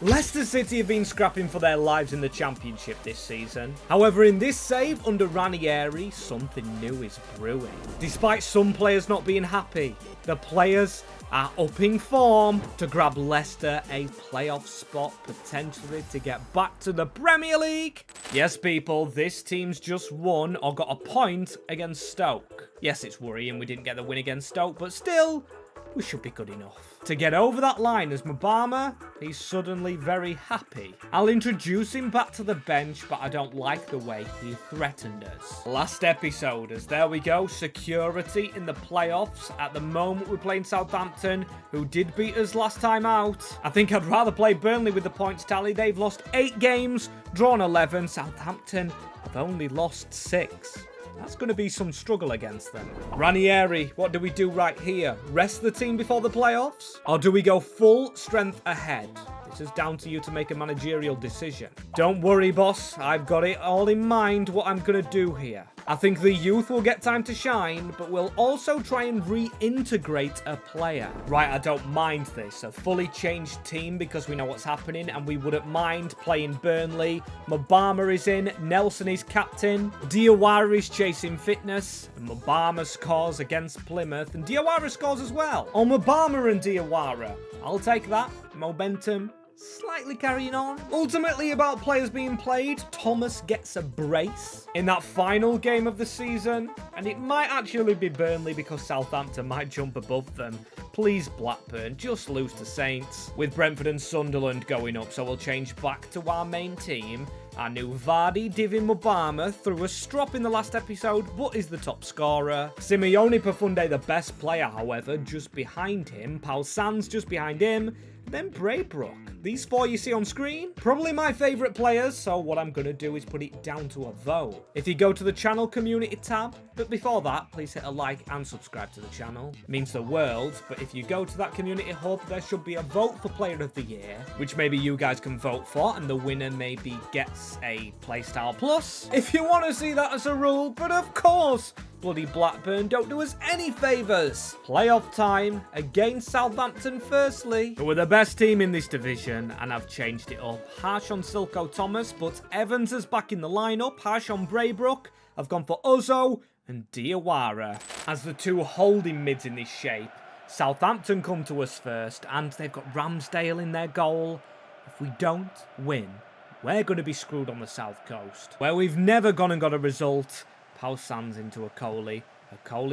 Leicester City have been scrapping for their lives in the Championship this season. However, in this save under Ranieri, something new is brewing. Despite some players not being happy, the players are upping form to grab Leicester a playoff spot, potentially to get back to the Premier League. Yes, people, this team's just won or got a point against Stoke. Yes, it's worrying we didn't get the win against Stoke, but still, we should be good enough. To get over that line as Mubama, he's suddenly very happy. I'll introduce him back to the bench, but I don't like the way he threatened us. Last episode, as there we go, security in the playoffs. At the moment, we're playing Southampton, who did beat us last time out. I think I'd rather play Burnley with the points tally. They've lost 8 games, drawn 11. Southampton have only lost 6. That's going to be some struggle against them. Ranieri, what do we do right here? Rest the team before the playoffs? Or do we go full strength ahead? This is down to you to make a managerial decision. Don't worry, boss. I've got it all in mind what I'm going to do here. I think the youth will get time to shine, but we'll also try and reintegrate a player. Right, I don't mind this. A fully changed team because we know what's happening and we wouldn't mind playing Burnley. Mubama is in. Nelson is captain. Diawara is chasing fitness. And Mubama scores against Plymouth. And Diawara scores as well. Oh, Mubama and Diawara. I'll take that. Momentum. Slightly carrying on. Ultimately about players being played, Thomas gets a brace in that final game of the season, and it might actually be Burnley because Southampton might jump above them. Please, Blackburn, just lose to Saints. With Brentford and Sunderland going up, so we'll change back to our main team. Our new Vardy, Divi Mubama, threw a strop in the last episode, but is the top scorer. Simeone Perfunde, the best player, however, just behind him. Paul Sands just behind him. Then Braybrook. These 4 you see on screen, probably my favourite players, so what I'm going to do is put it down to a vote. If you go to the channel community tab, but before that, please hit a like and subscribe to the channel. It means the world, but if you go to that community hub, there should be a vote for Player of the Year, which maybe you guys can vote for, and the winner maybe gets a Playstyle Plus, if you want to see that as a rule, but of course, bloody Blackburn don't do us any favours. Playoff time against Southampton firstly, who are the best team in this division, and I've changed it up. Harsh on Silko Thomas, but Evans is back in the lineup. Harsh on Braybrook. I've gone for Uzzo and Diawara as the 2 holding mids in this shape. Southampton come to us first, and they've got Ramsdale in their goal. If we don't win, we're going to be screwed on the south coast, where we've never gone and got a result. Pau Sands into a Coley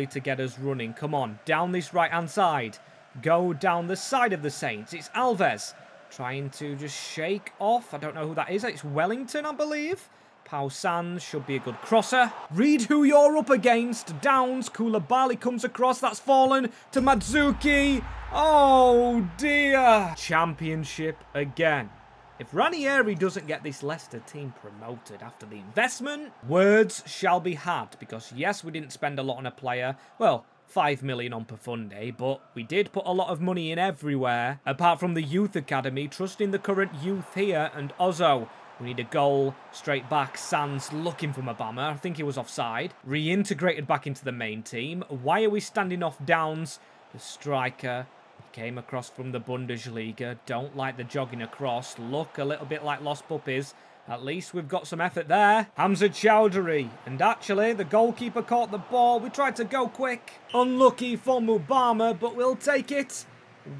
to get us running. Come on, down this right-hand side. Go down the side of the Saints. It's Alves trying to just shake off. I don't know who that is. It's Wellington, I believe. Pau Sands should be a good crosser. Read who you're up against. Downs. Koulibaly comes across. That's fallen to Madzuki. Oh, dear. Championship again. If Ranieri doesn't get this Leicester team promoted after the investment, words shall be had. Because yes, we didn't spend a lot on a player. Well, 5 million on Perfunde, but we did put a lot of money in everywhere. Apart from the youth academy, trusting the current youth here. And Ozzo, we need a goal. Straight back, Sands looking for Mubama. I think he was offside. Reintegrated back into the main team. Why are we standing off Downs? The striker came across from the Bundesliga. Don't like the jogging across. Look a little bit like lost puppies. At least we've got some effort there. Hamza Chowdhury. And actually, the goalkeeper caught the ball. We tried to go quick. Unlucky for Mubama, but we'll take it.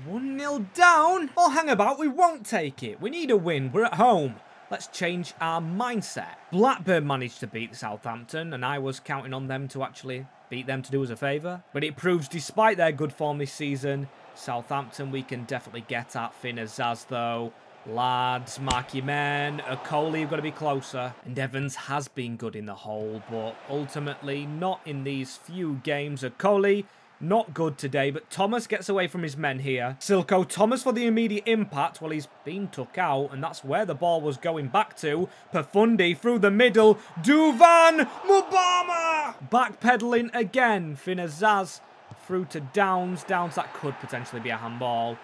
1-0 down. Oh, hang about. We won't take it. We need a win. We're at home. Let's change our mindset. Blackburn managed to beat Southampton, and I was counting on them to actually beat them to do us a favour. But it proves, despite their good form this season, Southampton we can definitely get at. Finn Azaz though. Lads, mark your men. Coley, you've got to be closer. And Evans has been good in the hole, but ultimately not in these few games. Coley, not good today, but Thomas gets away from his men here. Silko Thomas for the immediate impact. Well, he's been took out, and that's where the ball was going back to. Perfundi through the middle. Duvan Mubama! Backpedaling again. Finn Azaz through to Downs. Downs, that could potentially be a handball.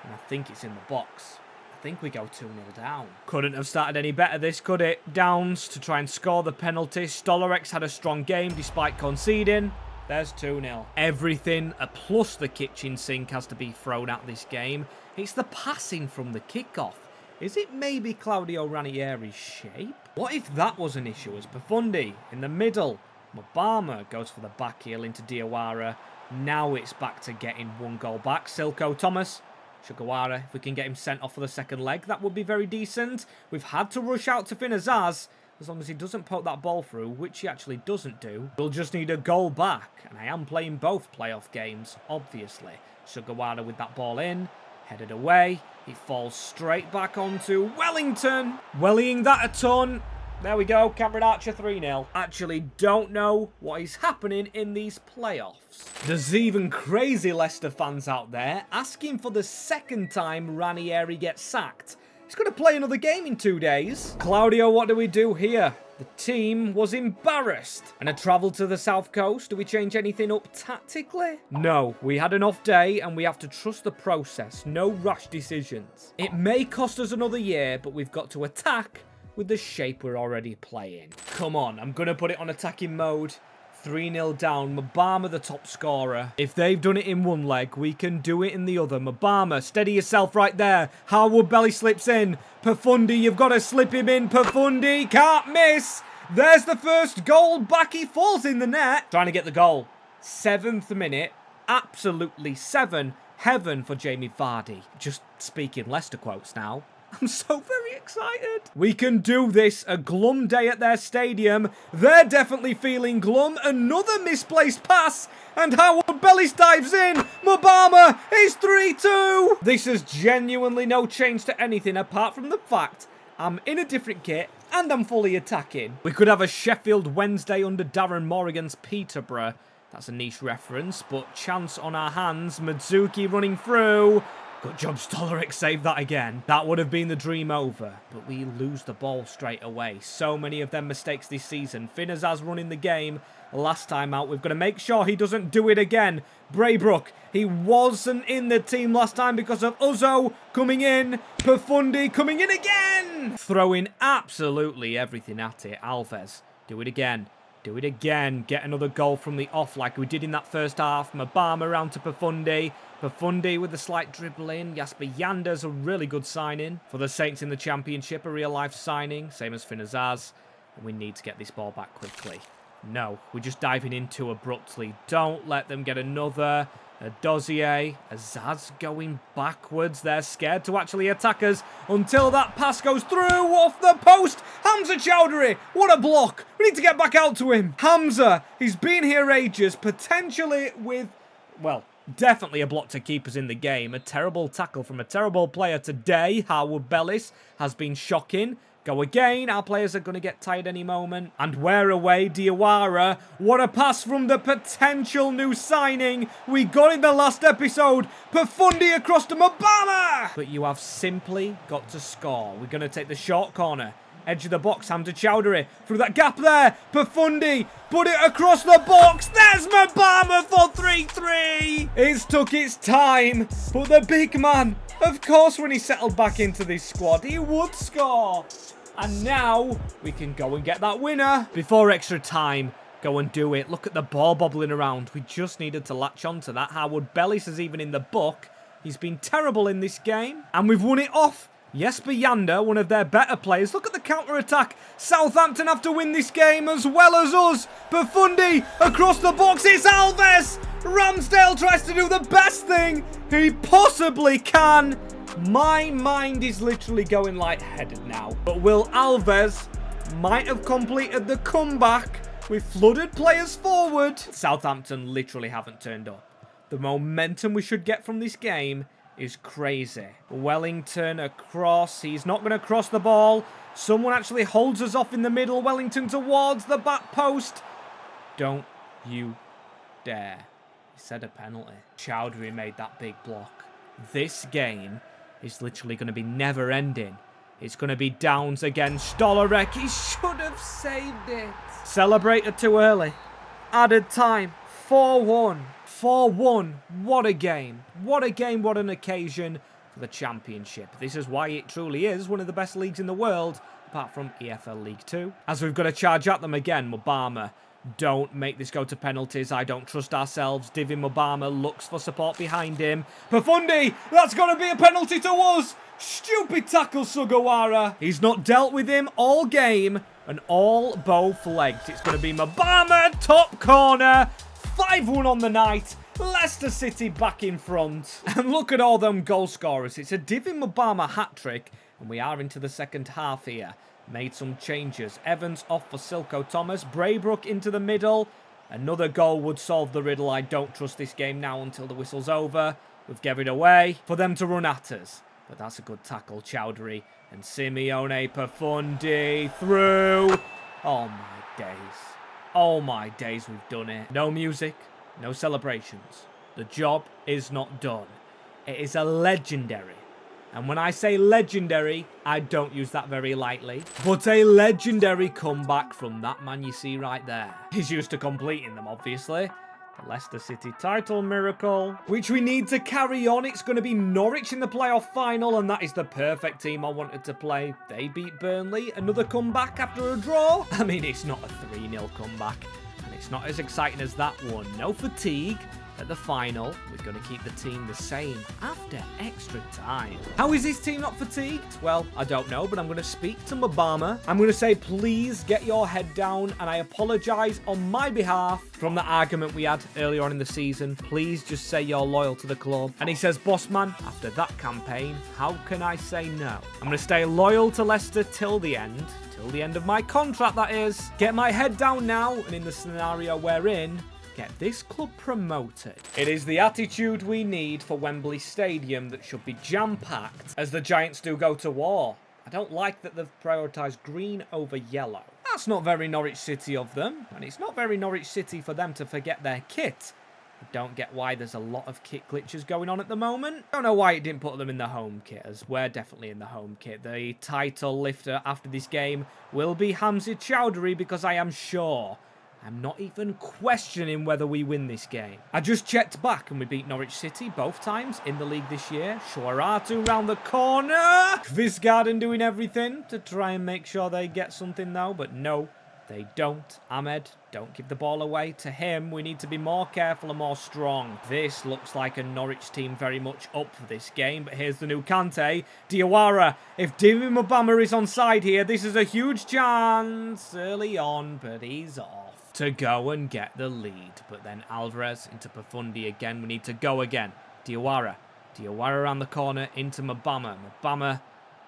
And I think it's in the box. I think we go 2-0 down. Couldn't have started any better this, could it? Downs to try and score the penalty. Stolarex had a strong game despite conceding. There's 2-0. Everything, plus the kitchen sink, has to be thrown at this game. It's the passing from the kickoff. Is it maybe Claudio Ranieri's shape? What if that was an issue? As Profundi in the middle. Mabama goes for the back heel into Diawara. Now it's back to getting 1 goal back. Silko Thomas. Sugawara, if we can get him sent off for the second leg, that would be very decent. We've had to rush out to Finazaz. As long as he doesn't poke that ball through, which he actually doesn't do. We'll just need a goal back. And I am playing both playoff games, obviously. Sugawara with that ball in. Headed away. He falls straight back onto Wellington. Wellying that a ton. There we go. Cameron Archer 3-0. Actually don't know what is happening in these playoffs. There's even crazy Leicester fans out there asking for the second time Ranieri gets sacked. He's going to play another game in 2 days. Claudio, what do we do here? The team was embarrassed. And a travel to the south coast. Do we change anything up tactically? No, we had an off day and we have to trust the process. No rash decisions. It may cost us another year, but we've got to attack with the shape we're already playing. Come on, I'm going to put it on attacking mode. 3-0 down. Mabama the top scorer. If they've done it in one leg, we can do it in the other. Mabama, steady yourself right there. Harwood belly slips in. Profundi, you've got to slip him in. Profundi, can't miss. There's the first goal back. He falls in the net. Trying to get the goal. 7th minute. Absolutely 7. Heaven for Jamie Vardy. Just speaking Leicester quotes now. I'm so very excited. We can do this. A glum day at their stadium. They're definitely feeling glum. Another misplaced pass. And Howard Bellis dives in. Mabama is 3-2. This has genuinely no change to anything apart from the fact I'm in a different kit and I'm fully attacking. We could have a Sheffield Wednesday under Darren Morrigan's Peterborough. That's a niche reference, but chance on our hands. Madzuki running through. Good job, Stolaric saved that again. That would have been the dream over, but we lose the ball straight away. So many of them mistakes this season. Finazaz running the game last time out. We've got to make sure he doesn't do it again. Braybrook, he wasn't in the team last time because of Uzo coming in. Profundi coming in again. Throwing absolutely everything at it. Alves, do it again. Do it again. Get another goal from the off like we did in that first half. Mabama around to Profundi. Profundi with a slight dribble in. Jasper Yander's a really good signing for the Saints in the Championship. A real-life signing. Same as Finazaz. And we need to get this ball back quickly. No, we're just diving in too abruptly. Don't let them get another. A Dozier. Azaz going backwards. They're scared to actually attack us until that pass goes through off the post. Hamza Chowdhury. What a block. We need to get back out to him. Hamza. He's been here ages. Potentially with, well, definitely a block to keep us in the game. A terrible tackle from a terrible player today. Harwood Bellis has been shocking. Go again. Our players are going to get tired any moment. And we're away. Diawara. What a pass from the potential new signing. We got in the last episode. Profundi across to Mabama. But you have simply got to score. We're going to take the short corner. Edge of the box. Hamza Chowdhury. Through that gap there. Profundi. Put it across the box. There's Mabama for 3-3. It's took its time. But the big man, of course, when he settled back into this squad, he would score. And now we can go and get that winner. Before extra time, go and do it. Look at the ball bobbling around. We just needed to latch onto that. Howard Bellis is even in the book. He's been terrible in this game. And we've won it off. Jesper Yander, one of their better players. Look at the counter-attack. Southampton have to win this game as well as us. Profundi across the box. It's Alves. Ramsdale tries to do the best thing he possibly can. My mind is literally going lightheaded now. But Will Alves might have completed the comeback with flooded players forward. Southampton literally haven't turned up. The momentum we should get from this game is crazy. Wellington across. He's not going to cross the ball. Someone actually holds us off in the middle. Wellington towards the back post. Don't you dare. He said a penalty. Chowdhury made that big block. This game is literally going to be never ending. It's going to be downs against Stollarek. He should have saved it. Celebrated too early. Added time. 4-1. 4-1. What a game. What a game. What an occasion for the Championship. This is why it truly is one of the best leagues in the world, apart from EFL League 2. As we've got to charge at them again, Mabama Don't make this go to penalties. I don't trust ourselves. Divi Mubama looks for support behind him. Profundi, that's going to be a penalty to us. Stupid tackle, Sugawara. He's not dealt with him all game and all both legs. It's going to be Mubama, top corner. 5-1 on the night. Leicester City back in front. And look at all them goal scorers. It's a Divi Mubama hat-trick. And we are into the second half here. Made some changes. Evans off for Silko Thomas. Braybrook into the middle. Another goal would solve the riddle. I don't trust this game now until the whistle's over. We've given it away for them to run at us. But that's a good tackle. Chowdhury and Simeone Profundi through. Oh my days. Oh my days, we've done it. No music. No celebrations. The job is not done. It is a legendary. And when I say legendary, I don't use that very lightly. But a legendary comeback from that man you see right there. He's used to completing them, obviously. The Leicester City title miracle, which we need to carry on. It's going to be Norwich in the playoff final, and that is the perfect team I wanted to play. They beat Burnley. Another comeback after a draw. I mean, it's not a 3-0 comeback, and it's not as exciting as that one. No fatigue. At the final, we're going to keep the team the same after extra time. How is this team not fatigued? Well, I don't know, but I'm going to speak to Mubama. I'm going to say, please get your head down, and I apologise on my behalf from the argument we had earlier on in the season. Please just say you're loyal to the club. And he says, boss man, after that campaign, how can I say no? I'm going to stay loyal to Leicester till the end. Till the end of my contract, that is. Get my head down now, and in the scenario we're in, get this club promoted. It is the attitude we need for Wembley Stadium that should be jam-packed as the Giants do go to war. I don't like that they've prioritised green over yellow. That's not very Norwich City of them, and it's not very Norwich City for them to forget their kit. I don't get why there's a lot of kit glitches going on at the moment. I don't know why it didn't put them in the home kit, as we're definitely in the home kit. The title lifter after this game will be Hamza Chowdhury, because I am sure I'm not even questioning whether we win this game. I just checked back and we beat Norwich City both times in the league this year. Shuaratu round the corner. Visgarden doing everything to try and make sure they get something though, but no, they don't. Ahmed, don't give the ball away to him. We need to be more careful and more strong. This looks like a Norwich team very much up for this game, but here's the new Kante. Diawara, if Divi Mubama is onside here, this is a huge chance early on, but he's off to go and get the lead. But then Alvarez into Profundi again. We need to go again. Diawara around the corner into Mubama. Mubama,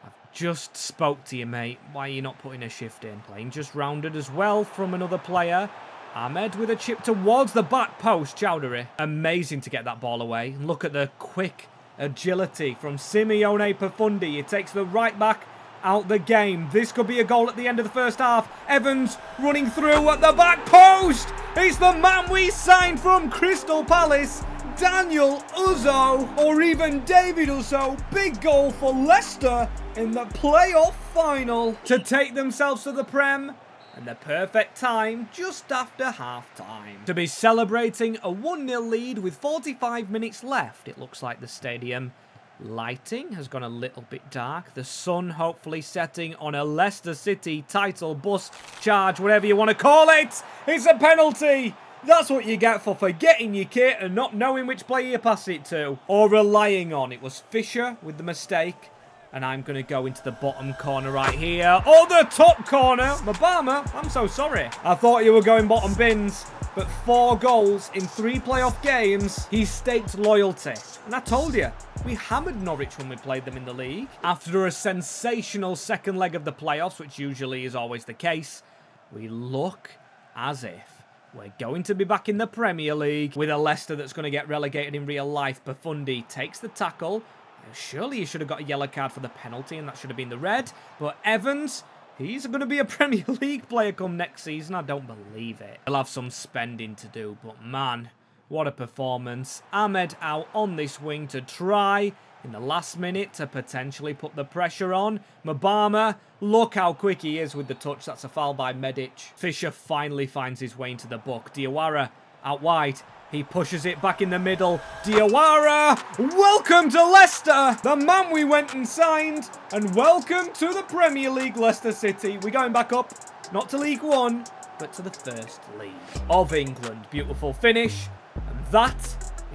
I've just spoke to you, mate. Why are you not putting a shift in? Playing just rounded as well from another player. Ahmed with a chip towards the back post. Chowdhury. Amazing to get that ball away. Look at the quick agility from Simeone Profundi. He takes the right back out the game. This could be a goal at the end of the first half. Evans running through at the back post. It's the man we signed from Crystal Palace, Daniel Uzzo, or even David Uzzo. Big goal for Leicester in the playoff final to take themselves to the Prem. And the perfect time just after half-time to be celebrating a 1-0 lead with 45 minutes left. It looks like the stadium lighting has gone a little bit dark. The sun hopefully setting on a Leicester City title bus charge, whatever you want to call it. It's a penalty. That's what you get for forgetting your kit and not knowing which player you pass it to, or relying on. It was Fisher with the mistake. And I'm going to go into the bottom corner right here. Oh, the top corner. Mubama, I'm so sorry. I thought you were going bottom bins. But 4 goals in 3 playoff games. He staked loyalty. And I told you, we hammered Norwich when we played them in the league. After a sensational second leg of the playoffs, which usually is always the case, we look as if we're going to be back in the Premier League with a Leicester that's going to get relegated in real life. Profundi takes the tackle. Surely he should have got a yellow card for the penalty, and that should have been the red. But Evans, he's going to be a Premier League player come next season. I don't believe it. He'll have some spending to do, but man, what a performance. Ahmed out on this wing to try in the last minute to potentially put the pressure on. Mubama, look how quick he is with the touch. That's a foul by Medic. Fisher finally finds his way into the book. Diawara out wide. He pushes it back in the middle. Diawara, welcome to Leicester, the man we went and signed. And welcome to the Premier League, Leicester City. We're going back up, not to League One, transferred to the First League of England. Beautiful finish, and that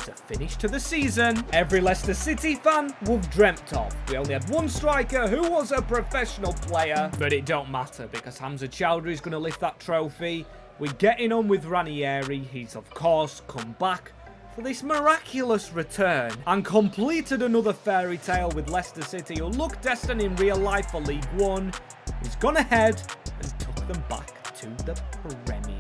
is a finish to the season every Leicester City fan would have dreamt of. We only had one striker who was a professional player, but it don't matter because Hamza Chowdhury is going to lift that trophy. We're getting on with Ranieri. He's of course come back for this miraculous return and completed another fairy tale with Leicester City, who looked destined in real life for League One. He's gone ahead and took them back to the Premier